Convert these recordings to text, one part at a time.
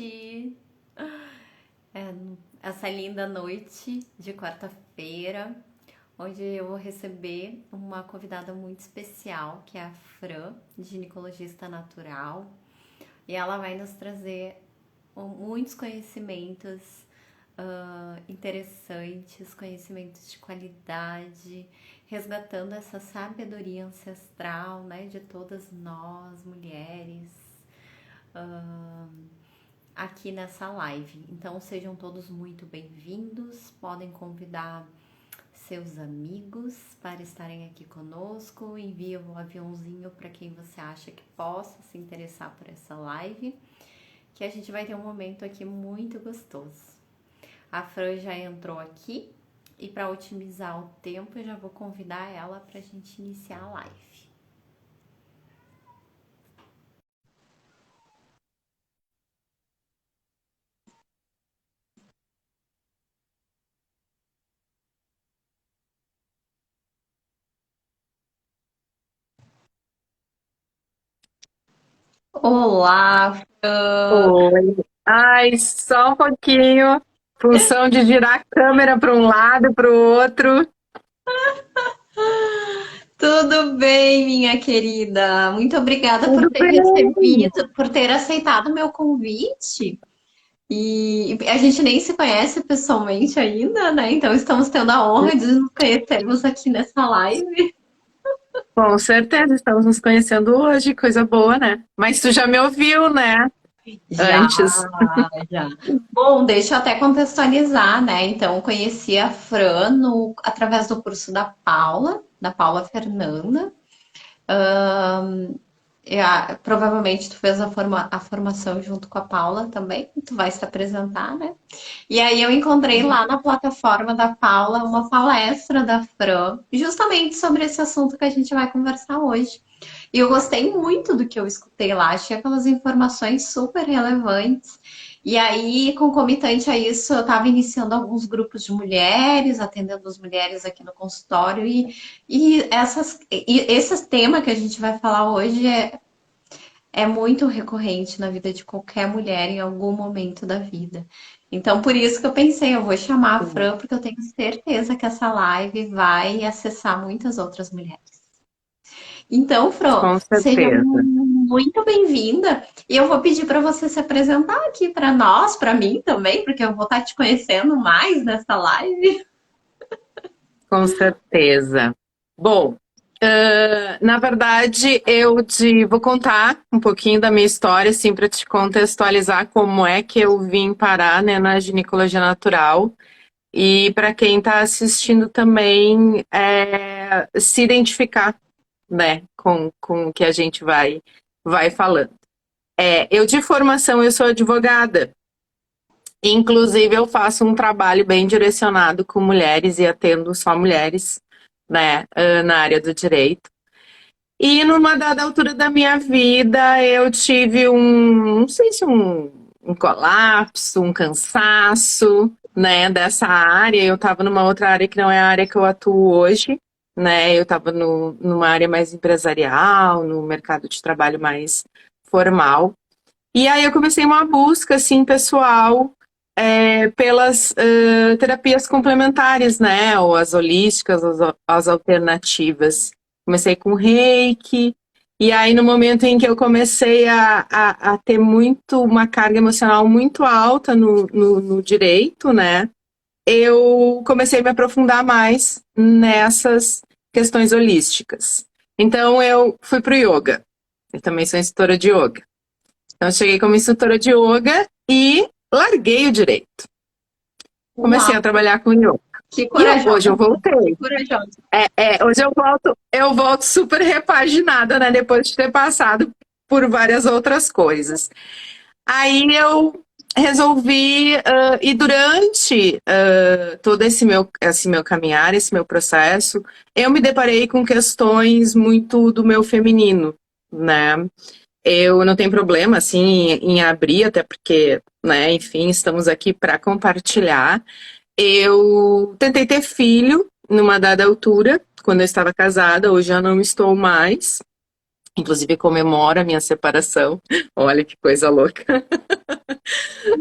noite. É, essa linda noite de quarta-feira, onde eu vou receber uma convidada muito especial, que é a Fran, ginecologista natural, e ela vai nos trazer muitos conhecimentos interessantes, conhecimentos de qualidade, resgatando essa sabedoria ancestral, né, de todas nós, mulheres, ah, aqui nessa live. Então sejam todos muito bem-vindos, podem convidar seus amigos para estarem aqui conosco, envia o aviãozinho para quem você acha que possa se interessar por essa live, que a gente vai ter um momento aqui muito gostoso. A Fran já entrou aqui e para otimizar o tempo eu já vou convidar ela para a gente iniciar a live. Olá, Fran! Oi. Ai, só um pouquinho. Função de girar a câmera para um lado e para o outro. Tudo bem, minha querida? Muito obrigada por Tudo ter bem. recebido, por ter aceitado o meu convite. E a gente nem se conhece pessoalmente ainda, né? Então estamos tendo a honra de nos conhecermos aqui nessa live. Com certeza, estamos nos conhecendo hoje, coisa boa, né? Mas tu já me ouviu, né? Já, Antes. já. Bom, deixa eu até contextualizar, né? Então, conheci a Fran através do curso da Paula Fernanda. Provavelmente tu fez a formação junto com a Paula também, tu vai se apresentar, né? E aí eu encontrei lá na plataforma da Paula uma palestra da Fran, justamente sobre esse assunto que a gente vai conversar hoje. E eu gostei muito do que eu escutei lá, achei aquelas informações super relevantes. E aí, concomitante a isso, eu estava iniciando alguns grupos de mulheres, atendendo as mulheres aqui no consultório, e esse tema que a gente vai falar hoje é muito recorrente na vida de qualquer mulher em algum momento da vida. Então, por isso que eu pensei, eu vou chamar a Fran, porque eu tenho certeza que essa live vai acessar muitas outras mulheres. Então, Fran, Com seja certeza. muito bem-vinda. E eu vou pedir para você se apresentar aqui para nós, para mim também, porque eu vou estar te conhecendo mais nessa live. Com certeza. Bom, na verdade, vou contar um pouquinho da minha história, assim, para te contextualizar como é que eu vim parar, né, na ginecologia natural. E para quem está assistindo também se identificar, né, com o que a gente vai falando. Eu de formação eu sou advogada. Inclusive eu faço um trabalho bem direcionado com mulheres e atendo só mulheres, né, na área do direito. E numa dada altura da minha vida eu tive não sei se um colapso, um cansaço, né, dessa área. Eu estava numa outra área que não é a área que eu atuo hoje, né? Eu estava numa área mais empresarial, no mercado de trabalho mais formal. E aí eu comecei uma busca, assim, pessoal, pelas terapias complementares, né? Ou as holísticas, as alternativas. Comecei com reiki, e aí no momento em que eu comecei a ter uma carga emocional muito alta no direito, né? Eu comecei a me aprofundar mais nessas questões holísticas. Então eu fui pro yoga. Eu também sou instrutora de yoga. Então, eu cheguei como instrutora de yoga e larguei o direito. Comecei Uau, a trabalhar com yoga. que E hoje eu corajosa, que voltei. corajosa. Hoje eu volto super repaginada, né? Depois de ter passado por várias outras coisas. Aí eu resolvi, e durante todo esse meu caminhar, esse meu processo, eu me deparei com questões muito do meu feminino, né? Eu não tenho problema, assim, em abrir, até porque, né, enfim, estamos aqui para compartilhar. Eu tentei ter filho numa dada altura, quando eu estava casada, hoje eu não estou mais. Inclusive comemoro a minha separação. Olha que coisa louca.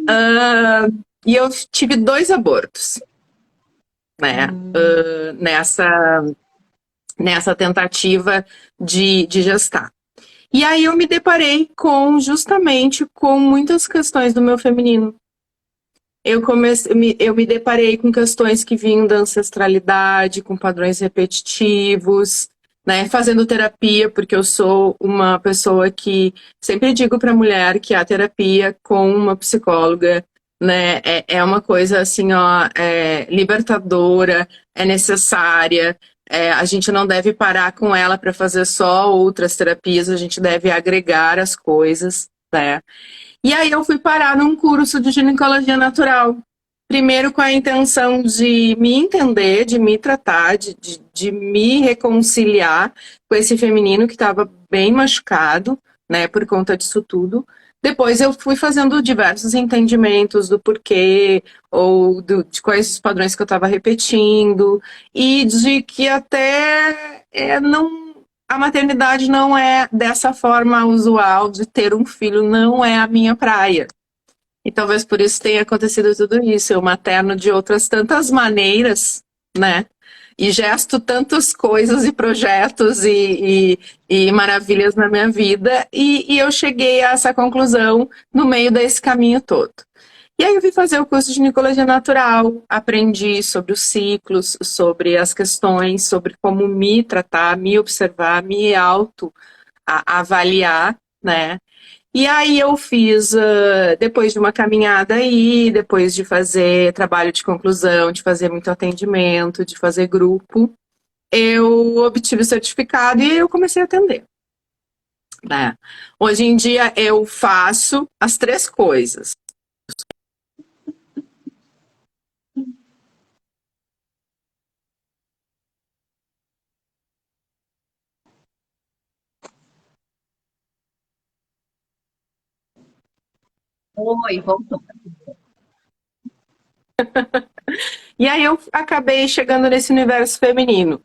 Ah, e eu tive 2 abortos, né? Hum. Nessa tentativa de gestar. E aí eu me deparei justamente com muitas questões do meu feminino. Eu me deparei com questões que vinham da ancestralidade, com padrões repetitivos, né? Fazendo terapia, porque eu sou uma pessoa que sempre digo para a mulher que a terapia com uma psicóloga, né, é uma coisa assim, ó, libertadora, é necessária. A gente não deve parar com ela para fazer só outras terapias, a gente deve agregar as coisas, né? E aí eu fui parar num curso de ginecologia natural. Primeiro com a intenção de me entender, de me tratar, de me reconciliar com esse feminino que estava bem machucado, né, por conta disso tudo. Depois eu fui fazendo diversos entendimentos do porquê, de quais os padrões que eu estava repetindo, e de que até não a maternidade não é dessa forma usual de ter um filho, não é a minha praia. E talvez por isso tenha acontecido tudo isso. Eu materno de outras tantas maneiras, né? E gesto tantas coisas e projetos e maravilhas na minha vida. E eu cheguei a essa conclusão no meio desse caminho todo. E aí eu vim fazer o curso de ginecologia natural, aprendi sobre os ciclos, sobre as questões, sobre como me tratar, me observar, me avaliar, né? E aí eu fiz, depois de uma caminhada aí, depois de fazer trabalho de conclusão, de fazer muito atendimento, de fazer grupo, eu obtive o certificado e eu comecei a atender, né? Hoje em dia eu faço as 3 coisas. Oi, voltou. E aí eu acabei chegando nesse universo feminino.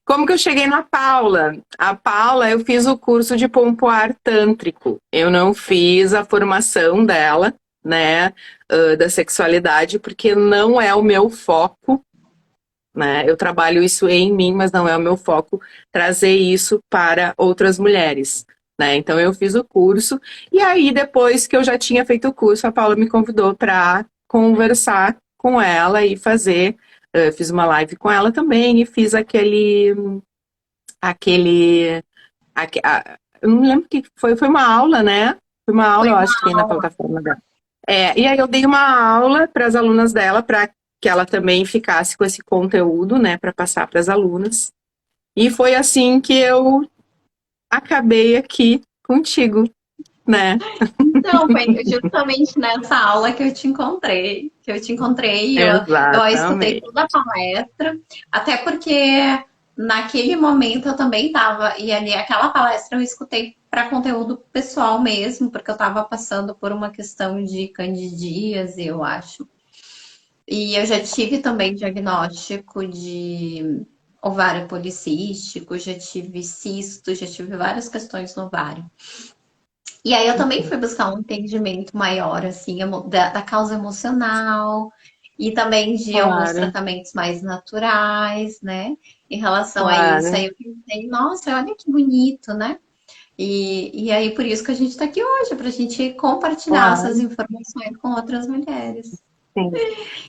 Como que eu cheguei na Paula? A Paula, eu fiz o curso de pompoar tântrico. Eu não fiz a formação dela, né, da sexualidade, porque não é o meu foco, né? Eu trabalho isso em mim, mas não é o meu foco trazer isso para outras mulheres, né? Então eu fiz o curso e aí depois que eu já tinha feito o curso, a Paula me convidou para conversar com ela e fazer, fiz uma live com ela também e fiz aquele, eu não lembro o que foi uma aula, né? Foi uma aula, Foi eu uma acho que tem na aula. plataforma dela. E aí eu dei uma aula para as alunas dela, para que ela também ficasse com esse conteúdo, né, para passar para as alunas. E foi assim que eu acabei aqui contigo, né? Então, foi justamente nessa aula que eu te encontrei. Que eu te encontrei, eu escutei Exatamente. toda a palestra, até porque naquele momento eu também estava, e ali aquela palestra eu escutei para conteúdo pessoal mesmo, porque eu estava passando por uma questão de candidíase, eu acho. E eu já tive também diagnóstico de ovário policístico, já tive cisto, já tive várias questões no ovário. E aí eu também fui buscar um entendimento maior, assim, da causa emocional e também de alguns Claro, tratamentos mais naturais, né? Em relação a isso. Aí claro, eu pensei, nossa, olha que bonito, né? E aí por isso que a gente está aqui hoje, para a gente compartilhar essas claro. informações com outras mulheres. Sim.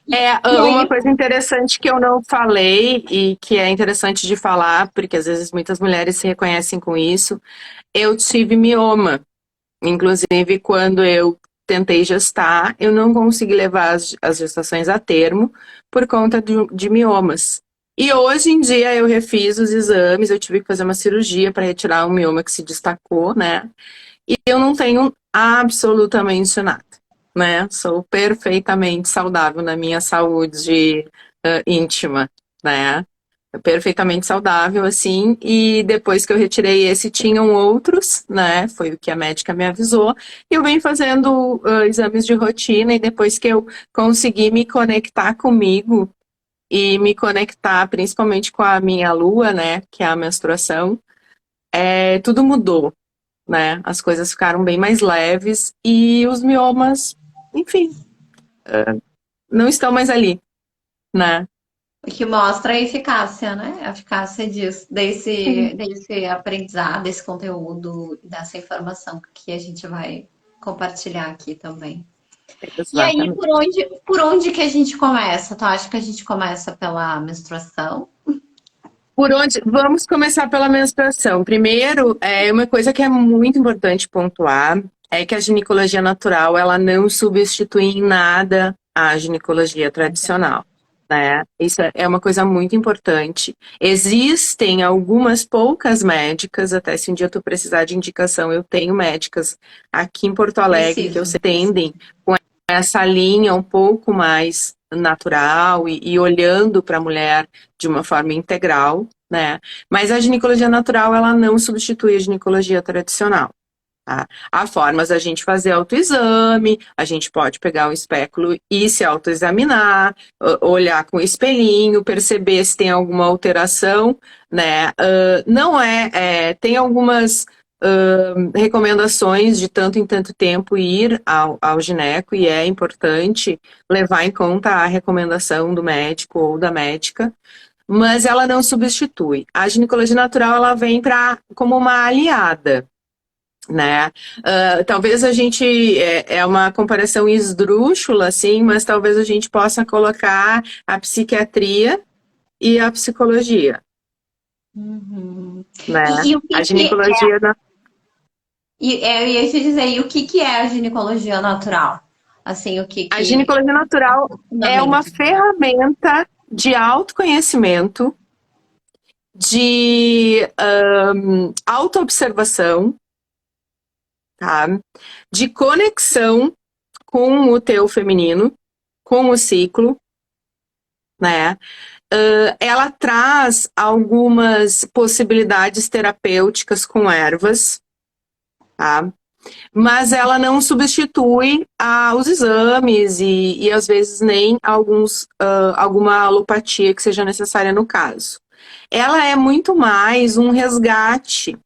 E Uma aí, coisa interessante que eu não falei e que é interessante de falar, porque às vezes muitas mulheres se reconhecem com isso, eu tive mioma. Inclusive, quando eu tentei gestar, eu não consegui levar as gestações a termo por conta de miomas. E hoje em dia eu refiz os exames, eu tive que fazer uma cirurgia para retirar um mioma que se destacou, né? E eu não tenho absolutamente nada, né? Sou perfeitamente saudável na minha saúde íntima, né? Perfeitamente saudável, assim, e depois que eu retirei esse, tinham outros, né? Foi o que a médica me avisou. E eu venho fazendo exames de rotina, e depois que eu consegui me conectar comigo e me conectar principalmente com a minha lua, né? Que é a menstruação, tudo mudou, né? As coisas ficaram bem mais leves e os miomas enfim, não estão mais ali, né? O que mostra a eficácia, né? A eficácia disso, Sim, desse aprendizado, desse conteúdo, dessa informação que a gente vai compartilhar aqui também. E aí, exatamente. por onde que a gente começa? Tu acha que a gente começa pela menstruação? Por onde? Vamos começar pela menstruação. Primeiro, uma coisa que é muito importante pontuar é que a ginecologia natural, ela não substitui em nada a ginecologia tradicional, né? Isso é uma coisa muito importante. Existem algumas poucas médicas, até se um dia tu precisar de indicação, eu tenho médicas aqui em Porto Alegre que eu Preciso. sei que atendem essa linha um pouco mais natural e olhando para a mulher de uma forma integral, né? Mas a ginecologia natural, ela não substitui a ginecologia tradicional. Tá? Há formas da gente fazer autoexame, a gente pode pegar um espéculo e se autoexaminar, olhar com o espelhinho, perceber se tem alguma alteração, né? Não tem algumas recomendações de tanto em tanto tempo ir ao gineco e é importante levar em conta a recomendação do médico ou da médica, mas ela não substitui. A ginecologia natural ela vem como uma aliada, né? Talvez a gente é uma comparação esdrúxula, assim, mas talvez a gente possa colocar a psiquiatria e a psicologia, Uhum. né? E o A que que ginecologia eu ia te dizer, e o que que é a ginecologia natural? Assim, o que A que ginecologia natural o é uma fundamento? ferramenta de autoconhecimento, de autoobservação, tá? De conexão com o teu feminino, com o ciclo, né? Ela traz algumas possibilidades terapêuticas com ervas, tá? Mas ela não substitui os exames e às vezes nem alguma alopatia que seja necessária no caso. Ela é muito mais um resgate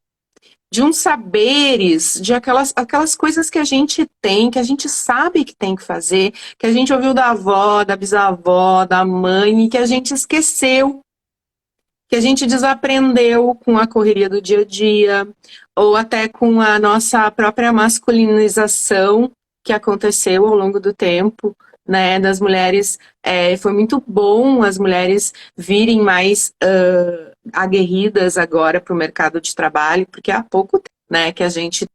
de uns saberes, de aquelas coisas que a gente tem, que a gente sabe que tem que fazer, que a gente ouviu da avó, da bisavó, da mãe, e que a gente esqueceu, que a gente desaprendeu com a correria do dia a dia, ou até com a nossa própria masculinização que aconteceu ao longo do tempo, né, das mulheres. Foi muito bom as mulheres virem mais aguerridas agora para o mercado de trabalho, porque há pouco tempo, né, que a gente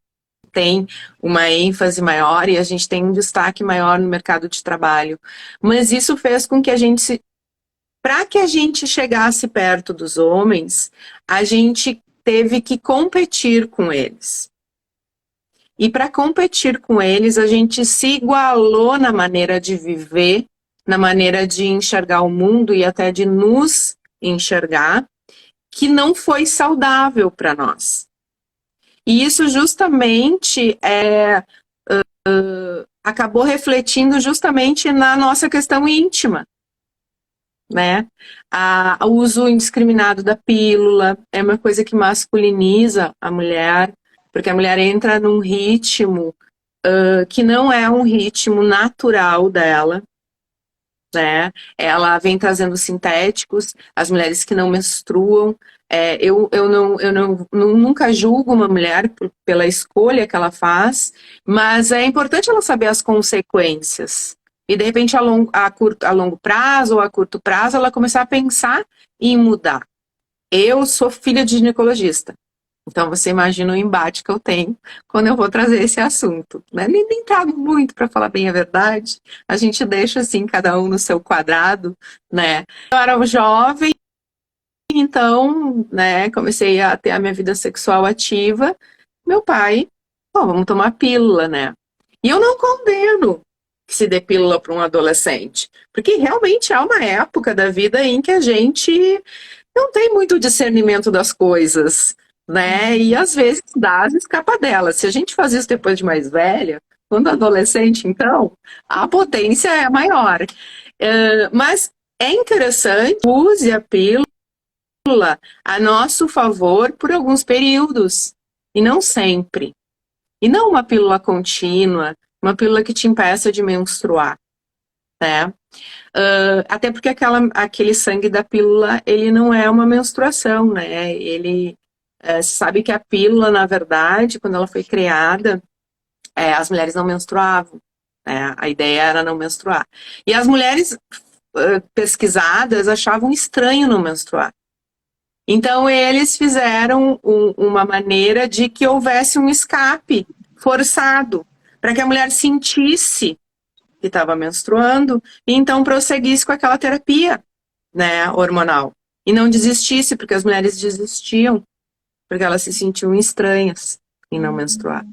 tem uma ênfase maior e a gente tem um destaque maior no mercado de trabalho. Mas isso fez com que para que a gente chegasse perto dos homens, a gente teve que competir com eles. E para competir com eles, a gente se igualou na maneira de viver, na maneira de enxergar o mundo e até de nos enxergar, que não foi saudável para nós. E isso justamente acabou refletindo justamente na nossa questão íntima, né? O uso indiscriminado da pílula é uma coisa que masculiniza a mulher, porque a mulher entra num ritmo que não é um ritmo natural dela, né? Ela vem trazendo sintéticos, as mulheres que não menstruam. Nunca julgo uma mulher pela escolha que ela faz, mas é importante ela saber as consequências. E de repente, a longo prazo ou a curto prazo, ela começar a pensar em mudar. Eu sou filha de ginecologista. Então você imagina o embate que eu tenho quando eu vou trazer esse assunto, né? Nem trago muito para falar bem a verdade. A gente deixa assim cada um no seu quadrado, né? Eu era jovem, então, né, comecei a ter a minha vida sexual ativa. Meu pai, pô, vamos tomar pílula, né? E eu não condeno que se dê pílula para um adolescente, porque realmente há uma época da vida em que a gente não tem muito discernimento das coisas, né? E às vezes dá as escapadelas. Se a gente faz isso depois de mais velha, quando adolescente, então, a potência é maior. Mas é interessante, use a pílula a nosso favor por alguns períodos, e não sempre. E não uma pílula contínua, uma pílula que te impeça de menstruar, né? Até porque aquele sangue da pílula, ele não é uma menstruação, né? Você sabe que a pílula, na verdade, quando ela foi criada, as mulheres não menstruavam, né? A ideia era não menstruar. E as mulheres pesquisadas achavam estranho não menstruar. Então, eles fizeram uma maneira de que houvesse um escape forçado, para que a mulher sentisse que estava menstruando e então prosseguisse com aquela terapia, né, hormonal. E não desistisse, porque as mulheres desistiam, porque elas se sentiam estranhas em não menstruar.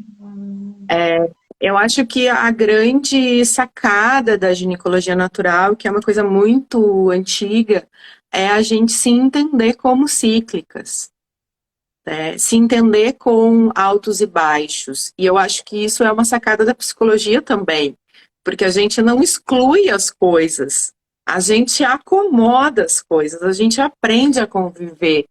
Eu acho que a grande sacada da ginecologia natural, que é uma coisa muito antiga, é a gente se entender como cíclicas, né? Se entender com altos e baixos. E eu acho que isso é uma sacada da psicologia também, porque a gente não exclui as coisas, a gente acomoda as coisas, a gente aprende a conviver.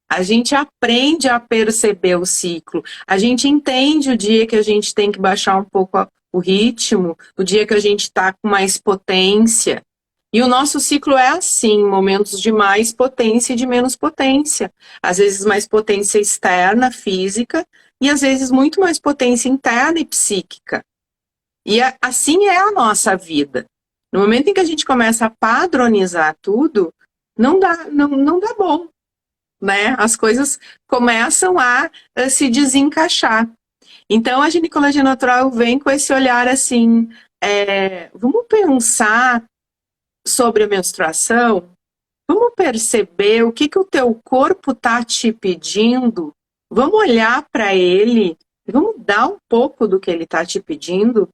A gente aprende a perceber o ciclo. A gente entende o dia que a gente tem que baixar um pouco o ritmo, o dia que a gente está com mais potência. E o nosso ciclo é assim, momentos de mais potência e de menos potência. Às vezes mais potência externa, física, e às vezes muito mais potência interna e psíquica. E assim é a nossa vida. No momento em que a gente começa a padronizar tudo, não dá bom. Né? As coisas começam a se desencaixar. Então, a ginecologia natural vem com esse olhar assim, vamos pensar sobre a menstruação, vamos perceber o que o teu corpo está te pedindo, vamos olhar para ele, vamos dar um pouco do que ele está te pedindo,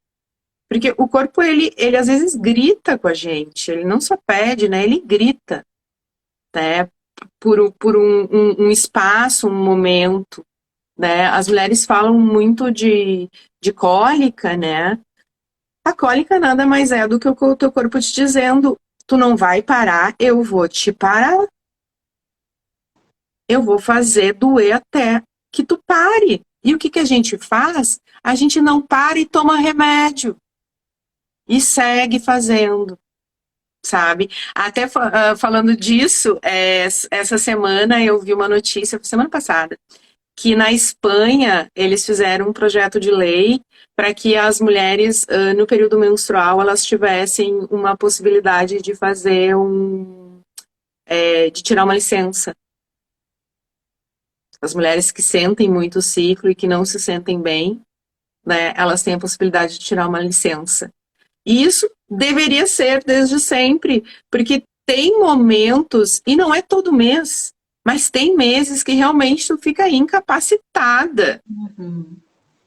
porque o corpo, ele às vezes grita com a gente, ele não só pede, né? Ele grita, né? Por um espaço, um momento, né? As mulheres falam muito de cólica, né? A cólica nada mais é do que o teu corpo te dizendo, tu não vai parar, eu vou te parar. Eu vou fazer doer até que tu pare. E o que a gente faz? A gente não para e toma remédio. E segue fazendo. Sabe? Até falando disso, essa semana eu vi uma notícia, semana passada, que na Espanha eles fizeram um projeto de lei para que as mulheres no período menstrual elas tivessem uma possibilidade de fazer de tirar uma licença. As mulheres que sentem muito o ciclo e que não se sentem bem, né, elas têm a possibilidade de tirar uma licença. E isso deveria ser desde sempre, porque tem momentos, e não é todo mês, mas tem meses que realmente tu fica incapacitada,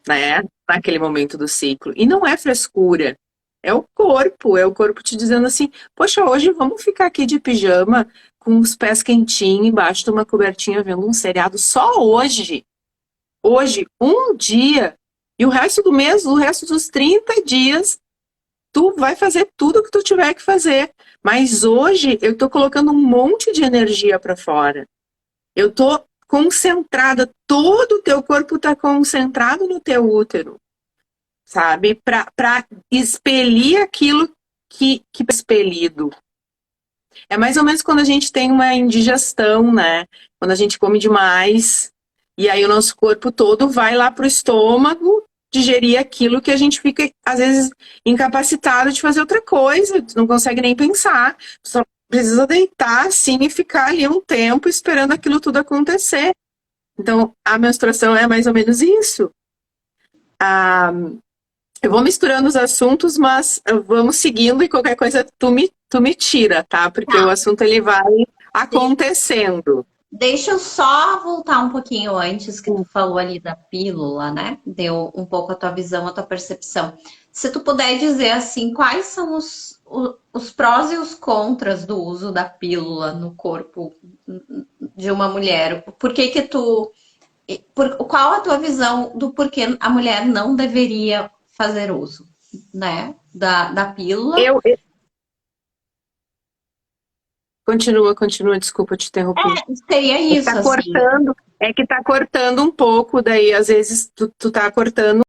né, naquele momento do ciclo. E não é frescura, é o corpo te dizendo assim, poxa, hoje vamos ficar aqui de pijama, com os pés quentinhos, embaixo de uma cobertinha, vendo um seriado só hoje. Hoje, um dia, e o resto do mês, o resto dos 30 dias, tu vai fazer tudo o que tu tiver que fazer. Mas hoje eu tô colocando um monte de energia para fora. Eu tô concentrada, todo o teu corpo tá concentrado no teu útero, sabe? Para expelir aquilo que é expelido. É mais ou menos quando a gente tem uma indigestão, né? Quando a gente come demais, e aí o nosso corpo todo vai lá pro estômago digerir aquilo que a gente fica, às vezes, incapacitado de fazer outra coisa, tu não consegue nem pensar, tu só precisa deitar assim e ficar ali um tempo esperando aquilo tudo acontecer. Então, a menstruação é mais ou menos isso. Eu vou misturando os assuntos, mas vamos seguindo e qualquer coisa tu me tira, tá? Porque o assunto ele vai acontecendo. Deixa eu só voltar um pouquinho antes que tu falou ali da pílula, né? Deu um pouco a tua visão, a tua percepção. Se tu puder dizer assim, quais são os prós e os contras do uso da pílula no corpo de uma mulher? Por que que qual a tua visão do porquê a mulher não deveria fazer uso, né? Da pílula? Continua, desculpa te interromper. Seria isso, assim. É que tá cortando um pouco, daí às vezes tu tá cortando